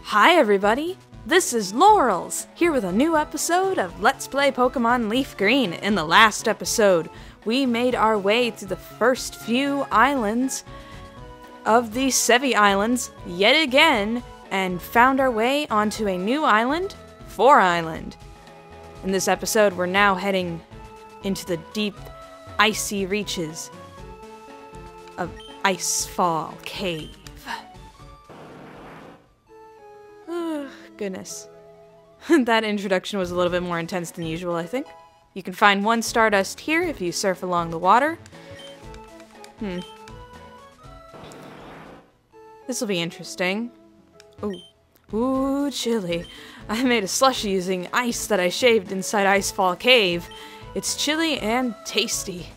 Hi everybody, this is Laurels, here with a new episode of Let's Play Pokemon LeafGreen. In the last episode, we made our way through the first few islands of the Sevi Islands yet again, and found our way onto a new island, 4 Island. In this episode, we're now heading into the deep, icy reaches of Icefall Cave. Goodness. That introduction was a little bit more intense than usual, I think. You can find 1 Stardust here if you surf along the water. This will be interesting. Ooh, chilly. I made a slushie using ice that I shaved inside Icefall Cave. It's chilly and tasty.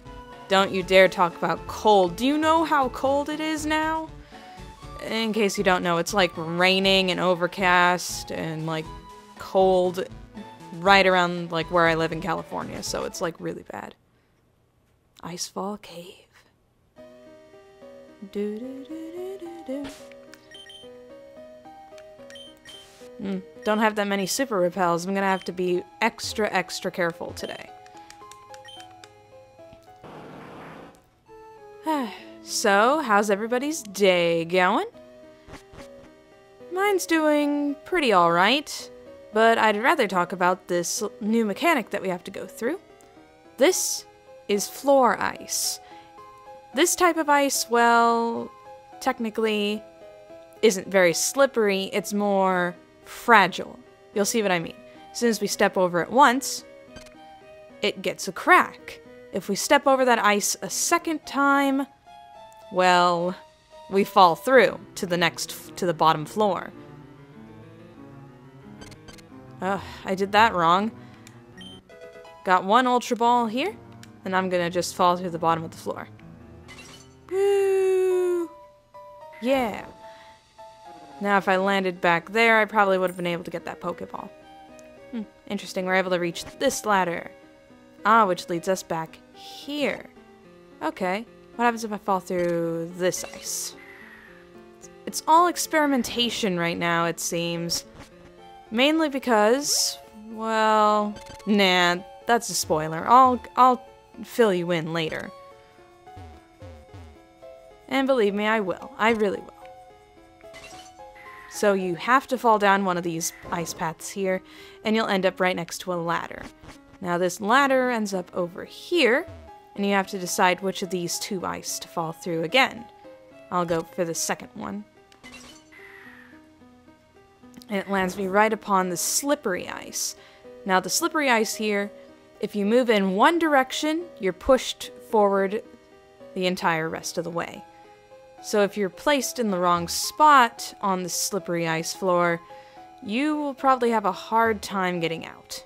Don't you dare talk about cold. Do you know how cold it is now? In case you don't know, it's like raining and overcast and like cold right around like where I live in California, so it's like really bad. Icefall Cave. Don't have that many super repels. I'm gonna have to be extra careful today. So, how's everybody's day going? Mine's doing pretty alright, but I'd rather talk about this new mechanic that we have to go through. This is floor ice. This type of ice, well, technically isn't very slippery, it's more fragile. You'll see what I mean. As soon as we step over it once, it gets a crack. If we step over that ice a second time, well, we fall through to the bottom floor. I did that wrong. Got 1 Ultra Ball here, and I'm gonna just fall through the bottom of the floor. Woo! Yeah. Now if I landed back there, I probably would have been able to get that Pokeball. Interesting, we're able to reach this ladder. Which leads us back here. Okay. What happens if I fall through this ice? It's all experimentation right now, it seems. Mainly because, well, nah, that's a spoiler. I'll fill you in later. And believe me, I will. I really will. So you have to fall down one of these ice paths here, and you'll end up right next to a ladder. Now this ladder ends up over here, and you have to decide which of these 2 ice to fall through again. I'll go for the second one. And it lands me right upon the slippery ice. Now the slippery ice here, if you move in one direction, you're pushed forward the entire rest of the way. So if you're placed in the wrong spot on the slippery ice floor, you will probably have a hard time getting out.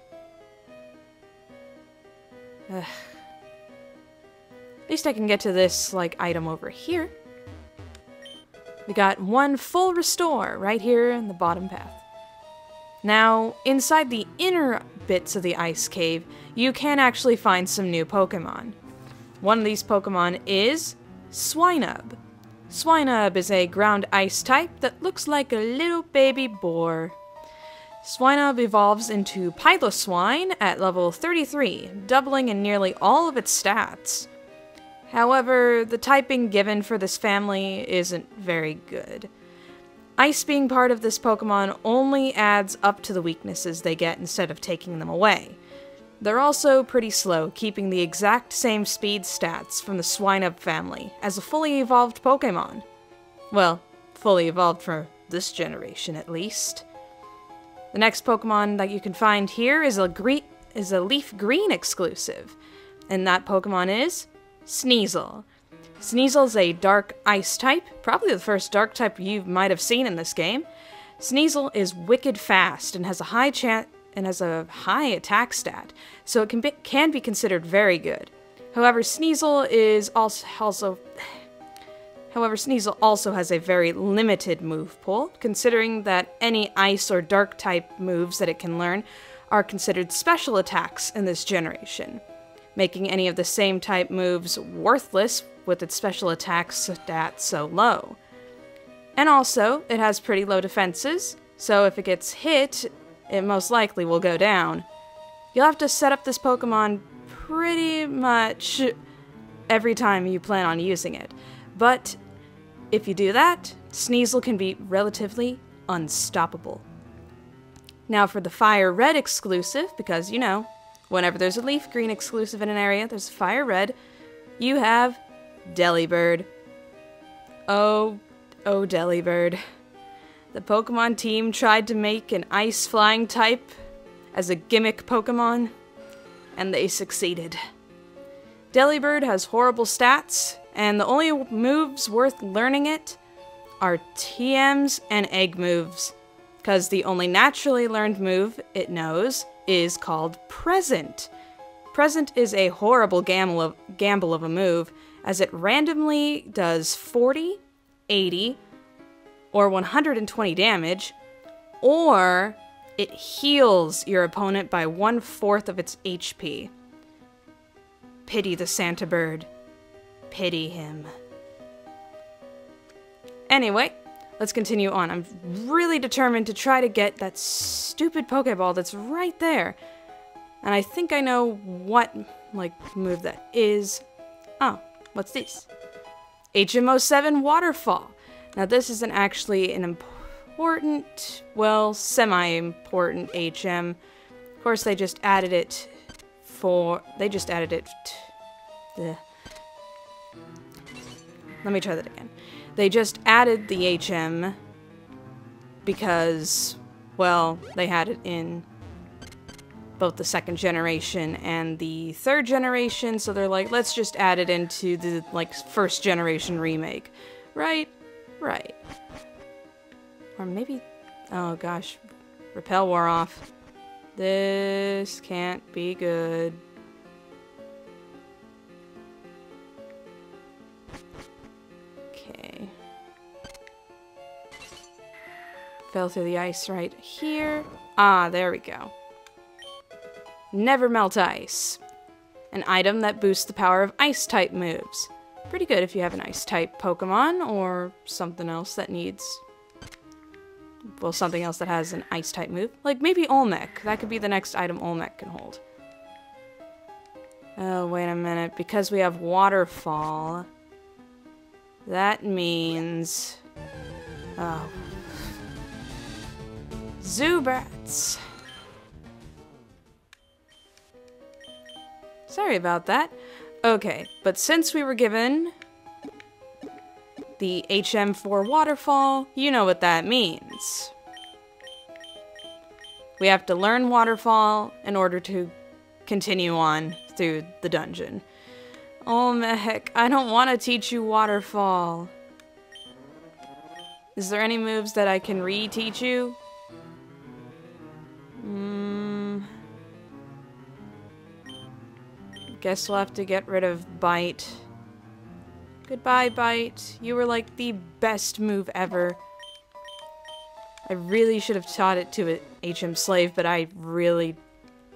At least I can get to this, like, item over here. We got 1 full restore right here in the bottom path. Now, inside the inner bits of the ice cave, you can actually find some new Pokemon. One of these Pokemon is Swinub. Swinub is a ground ice type that looks like a little baby boar. Swinub evolves into Piloswine at level 33, doubling in nearly all of its stats. However, the typing given for this family isn't very good. Ice being part of this Pokemon only adds up to the weaknesses they get instead of taking them away. They're also pretty slow, keeping the exact same speed stats from the Swinub family as a fully evolved Pokemon. Well, fully evolved for this generation at least. The next Pokemon that you can find here is a LeafGreen exclusive, and that Pokemon is Sneasel. Sneasel is a dark ice type, probably the first dark type you might have seen in this game. Sneasel is wicked fast and has a high attack stat, so it can be considered very good. However, Sneasel also has a very limited move pool, considering that any ice or dark type moves that it can learn are considered special attacks in this generation, making any of the same type moves worthless with its special attack stats so low. And also, it has pretty low defenses, So if it gets hit, it most likely will go down. You'll have to set up this Pokemon pretty much every time you plan on using it. But if you do that, Sneasel can be relatively unstoppable. Now for the Fire Red exclusive, because, you know, whenever there's a LeafGreen exclusive in an area, there's a Fire Red, you have Delibird. Oh, Delibird. The Pokemon team tried to make an ice flying type as a gimmick Pokemon, and they succeeded. Delibird has horrible stats, and the only moves worth learning it are TMs and egg moves, because the only naturally learned move it knows is called Present. Present is a horrible gamble of a move, as it randomly does 40, 80, or 120 damage, or it heals your opponent by 1/4 of its HP. Pity the Santa Bird. Pity him. Anyway, let's continue on. I'm really determined to try to get that stupid Pokeball that's right there. And I think I know what, move that is. Oh, what's this? HM07 Waterfall. Now this isn't actually an important, well, semi-important HM. Of course, they just added it Let me try that again. They just added the HM because, well, they had it in both the 2nd generation and the 3rd generation, so they're like, let's just add it into the, 1st generation remake. Right? Right. Or maybe, oh gosh, Repel wore off. This can't be good. Okay. Fell through the ice right here. Ah, there we go. Never Melt Ice. An item that boosts the power of Ice-type moves. Pretty good if you have an Ice-type Pokemon, or something else that needs... well, something else that has an Ice-type move. Like, maybe Olmec. That could be the next item Olmec can hold. Oh, wait a minute. Because we have Waterfall, that means... oh. Zubats! Sorry about that. Okay, but since we were given the HM for Waterfall, you know what that means. We have to learn Waterfall in order to continue on through the dungeon. Oh, heck, I don't want to teach you Waterfall. Is there any moves that I can re-teach you? Guess we'll have to get rid of Bite. Goodbye, Bite. You were like the best move ever. I really should have taught it to an HM Slave, but I really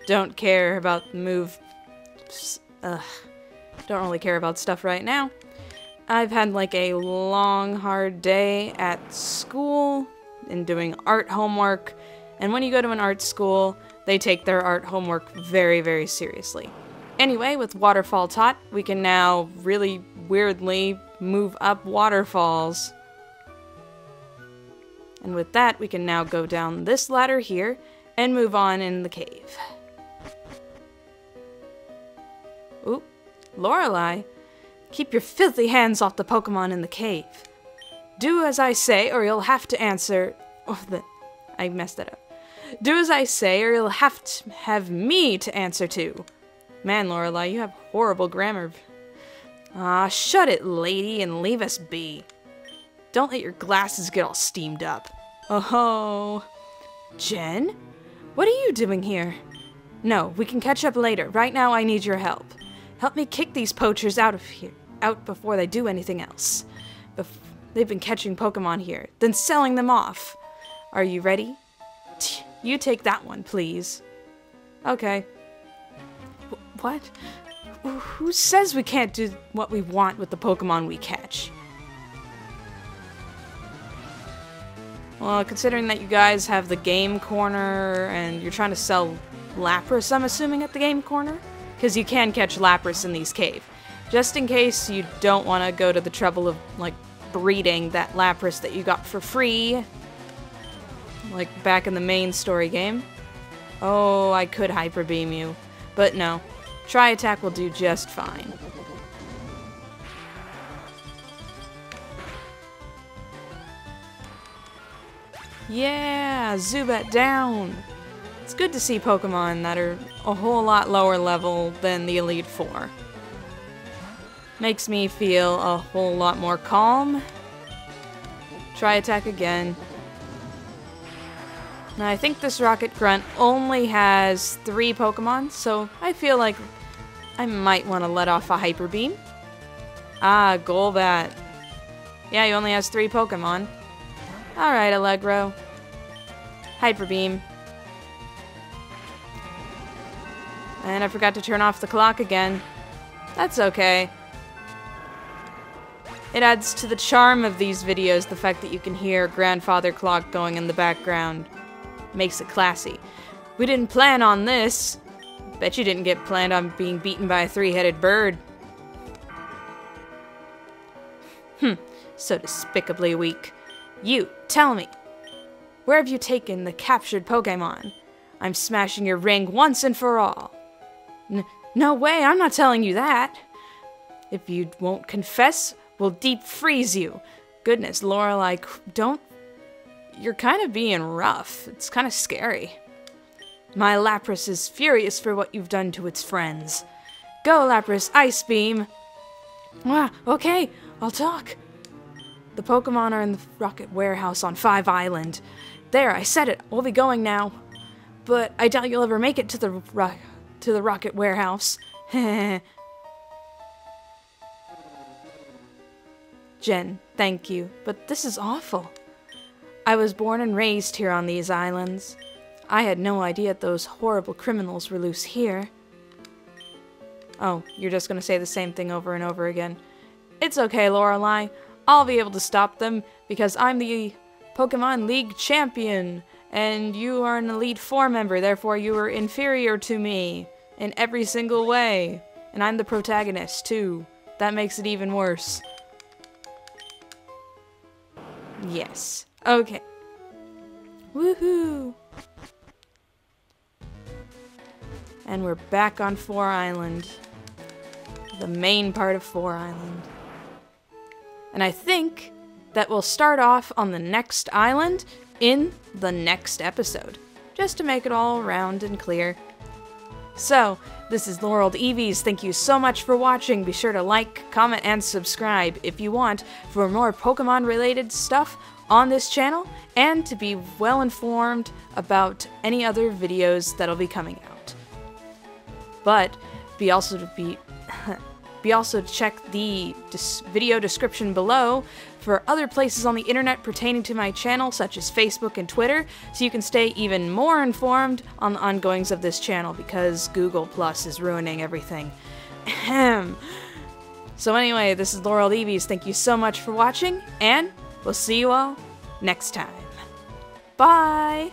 don't care about move. Don't really care about stuff right now. I've had like a long, hard day at school and doing art homework. And when you go to an art school, they take their art homework very, very seriously. Anyway, with Waterfall taught, we can now really weirdly move up waterfalls. And with that, we can now go down this ladder here and move on in the cave. Ooh, Lorelei, keep your filthy hands off the Pokemon in the cave. Do as I say, or you'll have to answer... oh, I messed that up. Do as I say, or you'll have to have me to answer to. Man, Lorelei, you have horrible grammar. Ah, shut it, lady, and leave us be. Don't let your glasses get all steamed up. Oh-ho. Jen? What are you doing here? No, we can catch up later. Right now, I need your help. Help me kick these poachers out of here, out before they do anything else. They've been catching Pokemon here, then selling them off. Are you ready? You take that one, please. Okay. What? Who says we can't do what we want with the Pokemon we catch? Well, considering that you guys have the game corner and you're trying to sell Lapras, I'm assuming, at the game corner? Because you can catch Lapras in these caves. Just in case you don't want to go to the trouble of, like, breeding that Lapras that you got for free. Like back in the main story game. Oh, I could Hyper Beam you. But no. Tri-Attack will do just fine. Yeah, Zubat down. It's good to see Pokemon that are a whole lot lower level than the Elite Four. Makes me feel a whole lot more calm. Tri-Attack again. Now I think this Rocket Grunt only has 3 Pokemon, so I feel like I might want to let off a Hyper Beam. Ah, Golbat. Yeah, he only has 3 Pokemon. Alright, Allegro. Hyper Beam. And I forgot to turn off the clock again. That's okay. It adds to the charm of these videos, the fact that you can hear grandfather clock going in the background. Makes it classy. We didn't plan on this. Bet you didn't get planned on being beaten by a 3-headed bird. So despicably weak. You, tell me, where have you taken the captured Pokemon? I'm smashing your ring once and for all. No way, I'm not telling you that. If you won't confess, we'll deep freeze you. Goodness, Lorelei, don't... You're kind of being rough. It's kind of scary. My Lapras is furious for what you've done to its friends. Go, Lapras, Ice Beam. Ah, okay, I'll talk. The Pokemon are in the Rocket Warehouse on 5 Island. There, I said it. We'll be going now. But I doubt you'll ever make it to the Rocket Warehouse. Jen, thank you, but this is awful. I was born and raised here on these islands. I had no idea those horrible criminals were loose here. Oh, you're just gonna say the same thing over and over again. It's okay, Lorelei. I'll be able to stop them because I'm the Pokemon League champion, and you are an Elite Four member, therefore you are inferior to me in every single way. And I'm the protagonist, too. That makes it even worse. Yes. Okay. Woohoo! And we're back on 4 Island. The main part of 4 Island. And I think that we'll start off on the next island in the next episode. Just to make it all round and clear. So, this is LaureledEevees. Thank you so much for watching. Be sure to like, comment, and subscribe if you want for more Pokemon-related stuff on this channel, and to be well informed about any other videos that'll be coming out. But be also to check the video description below for other places on the internet pertaining to my channel, such as Facebook and Twitter, so you can stay even more informed on the ongoings of this channel, because Google Plus is ruining everything. Ahem. So anyway, this is LaureledEevees. Thank you so much for watching, and we'll see you all next time. Bye!